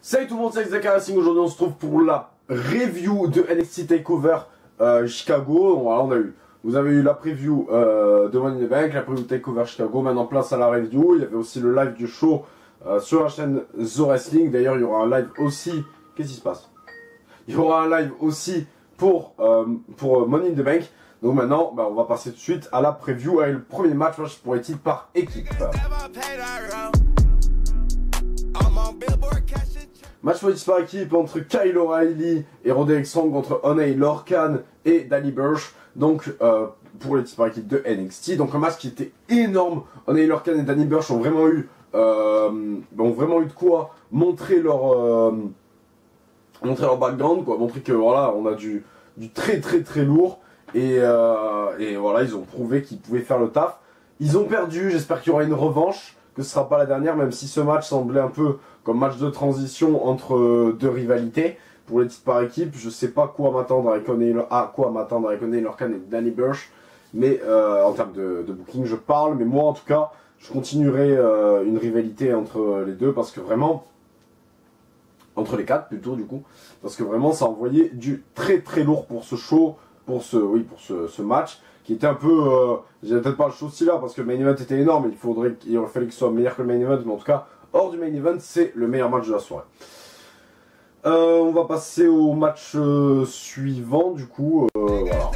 Salut tout le monde, c'est Zachary Racing. Aujourd'hui on se trouve pour la review de NXT TakeOver Chicago. Voilà, vous avez eu la preview de Money in the Bank, la preview TakeOver Chicago. Maintenant place à la review. Il y avait aussi le live du show sur la chaîne The Wrestling. D'ailleurs il y aura un live aussi. Qu'est-ce qui se passe? Il y aura un live aussi pour Money in the Bank. Donc maintenant, on va passer tout de suite à la preview avec le premier match pour les titres par équipe. Match pour les titres par équipe entre Kyle O'Reilly et Roderick Strong contre Oney Lorcan et Danny Burch. Donc pour les titres par équipe de NXT. Donc un match qui était énorme. Oney Lorcan et Danny Burch ont vraiment eu de quoi montrer leur background, quoi, montrer que voilà, on a du très lourd. Et voilà, ils ont prouvé qu'ils pouvaient faire le taf. Ils ont perdu, j'espère qu'il y aura une revanche, que ce sera pas la dernière, même si ce match semblait un peu comme match de transition entre deux rivalités pour les titres par équipe. Je sais pas quoi m'attendre avec Oney Lorcan et Danny Burch, mais en termes de booking je parle, mais moi en tout cas je continuerai une rivalité entre les deux, parce que vraiment, entre les quatre plutôt du coup, parce que vraiment ça a envoyé du très lourd pour ce show. Pour ce match qui était un peu, j'ai peut-être pas le show aussi là parce que le main event était énorme, il aurait fallu qu'il soit meilleur que le main event, mais en tout cas hors du main event c'est le meilleur match de la soirée. On va passer au match suivant du coup. Voilà.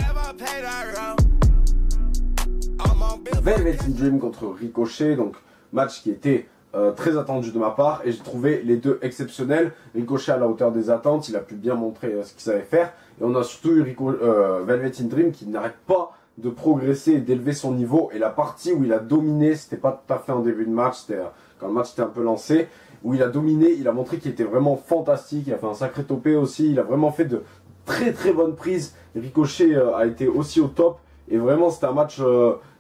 Velvet Dream contre Ricochet, donc match qui était très attendu de ma part, et j'ai trouvé les deux exceptionnels. Ricochet à la hauteur des attentes, il a pu bien montrer ce qu'il savait faire, et on a surtout eu Velvet Dream qui n'arrête pas de progresser et d'élever son niveau. Et la partie où il a dominé, c'était pas tout à fait en début de match, c'était quand le match était un peu lancé, où il a dominé, il a montré qu'il était vraiment fantastique, il a fait un sacré topé aussi, il a vraiment fait de très bonnes prises. Ricochet a été aussi au top, et vraiment c'était un match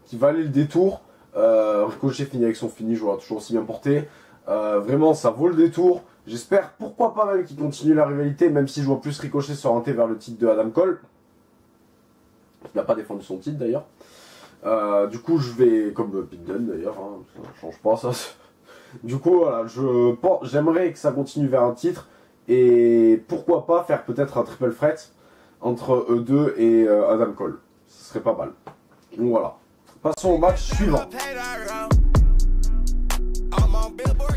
qui valait le détour. Ricochet finit avec son finish, voilà, toujours aussi bien porté. Vraiment, ça vaut le détour. J'espère, pourquoi pas même qu'il continue la rivalité, même si je vois plus Ricochet s'orienter vers le titre de Adam Cole. Il n'a pas défendu son titre d'ailleurs. Du coup, je vais, comme Pete Dunne d'ailleurs, hein, ça ne change pas ça. Du coup, voilà, j'aimerais que ça continue vers un titre. Et pourquoi pas faire peut-être un triple threat entre eux deux et Adam Cole. Ce serait pas mal. Donc voilà. Passons au match suivant.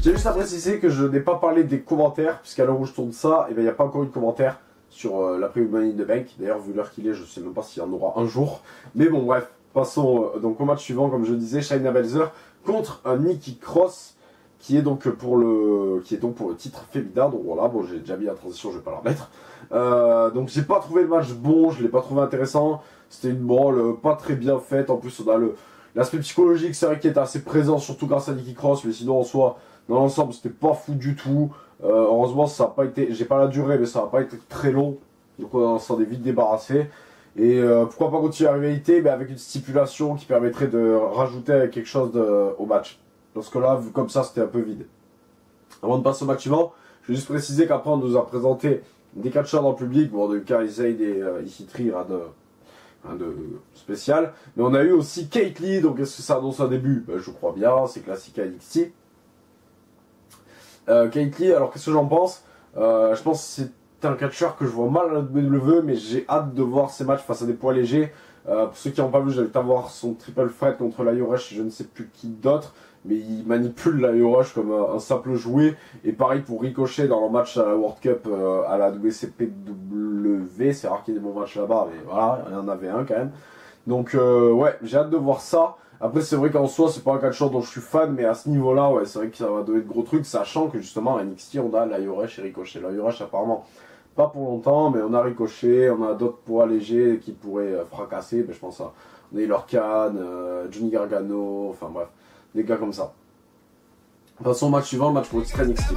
J'ai juste à préciser que je n'ai pas parlé des commentaires, puisqu'à l'heure où je tourne ça, il n'y a pas encore eu de commentaires sur la preview Money in the Bank. D'ailleurs, vu l'heure qu'il est, je ne sais même pas s'il y en aura un jour. Mais bon, bref, passons donc au match suivant. Comme je disais, Shayna Baszler contre un Nikki Cross, qui est donc pour le titre féminin. Donc voilà, bon, j'ai déjà mis la transition, je vais pas la remettre. Donc j'ai pas trouvé le match bon, je l'ai pas trouvé intéressant. C'était une branle pas très bien faite. En plus, on a l'aspect psychologique, c'est vrai, qui est assez présent, surtout grâce à Nikki Cross. Mais sinon, en soi, dans l'ensemble, c'était pas fou du tout. Heureusement, ça n'a pas été, j'ai pas la durée, mais ça n'a pas été très long. Donc on s'en est vite débarrassé. Et pourquoi pas continuer la rivalité, mais avec une stipulation qui permettrait de rajouter quelque chose au match. Parce que là, vu comme ça, c'était un peu vide. Avant de passer au match suivant, je vais juste préciser qu'après, on nous a présenté des catcheurs dans le public. Bon, de Kairi Sane et Ishitri, rien de spécial. Mais on a eu aussi Kate Lee. Donc est-ce que ça annonce un début? Je crois bien, c'est classique à NXT. Kate Lee, alors qu'est-ce que j'en pense? Je pense que c'est un catcheur que je vois mal à la WWE, mais j'ai hâte de voir ses matchs face à des poids légers. Pour ceux qui n'ont pas vu, j'allais avoir son triple threat contre Lio Rush et je ne sais plus qui d'autre, mais il manipule Lio Rush comme un simple jouet. Et pareil pour Ricochet dans leur match à la World Cup à la WCPW. C'est rare qu'il y ait des bons matchs là-bas, mais voilà, il y en avait un quand même. Donc ouais, j'ai hâte de voir ça. Après, c'est vrai qu'en soi, c'est pas un catcheur dont je suis fan, mais à ce niveau-là, ouais, c'est vrai que ça va donner de gros trucs, sachant que justement à NXT, on a Lio Rush et Ricochet. Lio Rush, apparemment, pas pour longtemps, mais on a Ricochet, on a d'autres poids légers qui pourraient fracasser. Je pense à Oney Lorcan, Johnny Gargano, enfin bref, des gars comme ça. Passons au match suivant, le match pour le titre NXT.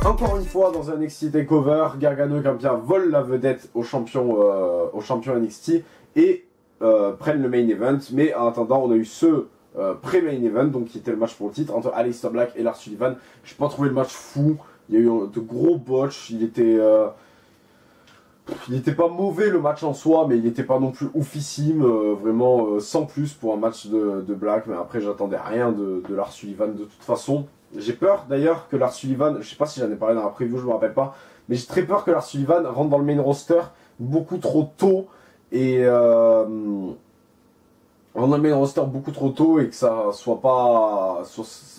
Encore une fois, dans un NXT TakeOver, Gargano et Campia volent la vedette au champion NXT et prennent le main event. Mais en attendant, on a eu ce pré-main event, donc qui était le match pour le titre entre Aleister Black et Lars Sullivan. J'ai pas trouvé le match fou, il y a eu de gros botches, il était il n'était pas mauvais le match en soi, mais il n'était pas non plus oufissime, vraiment sans plus pour un match de Black. Mais après, j'attendais rien de Lars Sullivan de toute façon. J'ai peur d'ailleurs que Lars Sullivan, je sais pas si j'en ai parlé dans la preview, je me rappelle pas, mais j'ai très peur que Lars Sullivan rentre dans le main roster beaucoup trop tôt et rentre dans le main roster beaucoup trop tôt et que ça soit pas,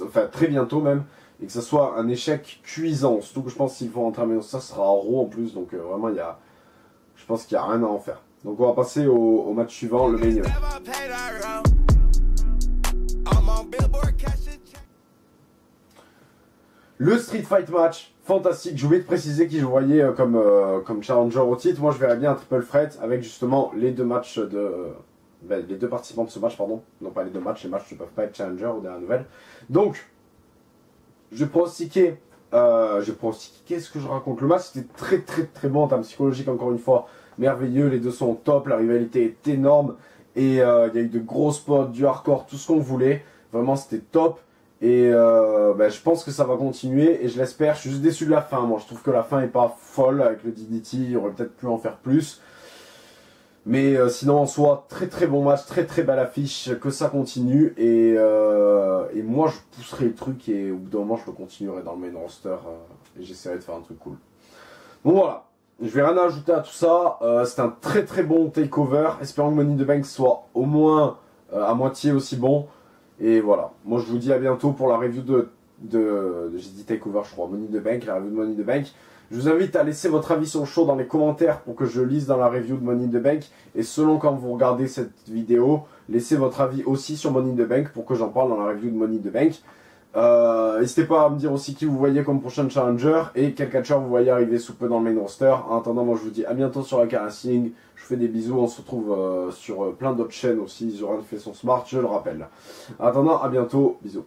enfin très bientôt même, et que ça soit un échec cuisant. Surtout que je pense qu'ils vont rentrer en main roster, ça sera en Raw en plus, donc vraiment je pense qu'il n'y a rien à en faire. Donc on va passer au match suivant, le main event. Le Street Fight match, fantastique. J'ai oublié de préciser qui je voyais comme challenger au titre. Moi je verrais bien un triple threat avec justement les deux matchs les deux participants de ce match, pardon. Non pas les deux matchs, les matchs ne peuvent pas être challenger ou dernière nouvelle. Donc, je pronostiquais, qu'est-ce que je raconte? Le match c'était très très très bon en termes psychologiques, encore une fois. Merveilleux, les deux sont top, la rivalité est énorme. Et il y a eu de gros spots, du hardcore, tout ce qu'on voulait. Vraiment c'était top. Et je pense que ça va continuer et je l'espère. Je suis juste déçu de la fin. Moi, je trouve que la fin est pas folle avec le DDT. Il aurait peut-être pu en faire plus. Mais sinon, en soi, très très bon match, très très belle affiche. Que ça continue. Et moi, je pousserai le truc et au bout d'un moment, je le continuerai dans le main roster. Et j'essaierai de faire un truc cool. Bon, voilà. Je vais rien ajouter à tout ça. C'est un très très bon takeover. Espérons que Money in the Bank soit au moins à moitié aussi bon. Et voilà, moi je vous dis à bientôt pour la review j'ai dit Takeover je crois, Money in the Bank, la review de Money in the Bank. Je vous invite à laisser votre avis sur le show dans les commentaires pour que je lise dans la review de Money in the Bank. Et selon quand vous regardez cette vidéo, laissez votre avis aussi sur Money in the Bank pour que j'en parle dans la review de Money in the Bank. N'hésitez pas à me dire aussi qui vous voyez comme prochain challenger et quel catcheur vous voyez arriver sous peu dans le main roster. En attendant, moi je vous dis à bientôt sur la Wrestling. Je vous fais des bisous, on se retrouve sur plein d'autres chaînes aussi. Zoran fait son smart, je le rappelle. En attendant, à bientôt, bisous.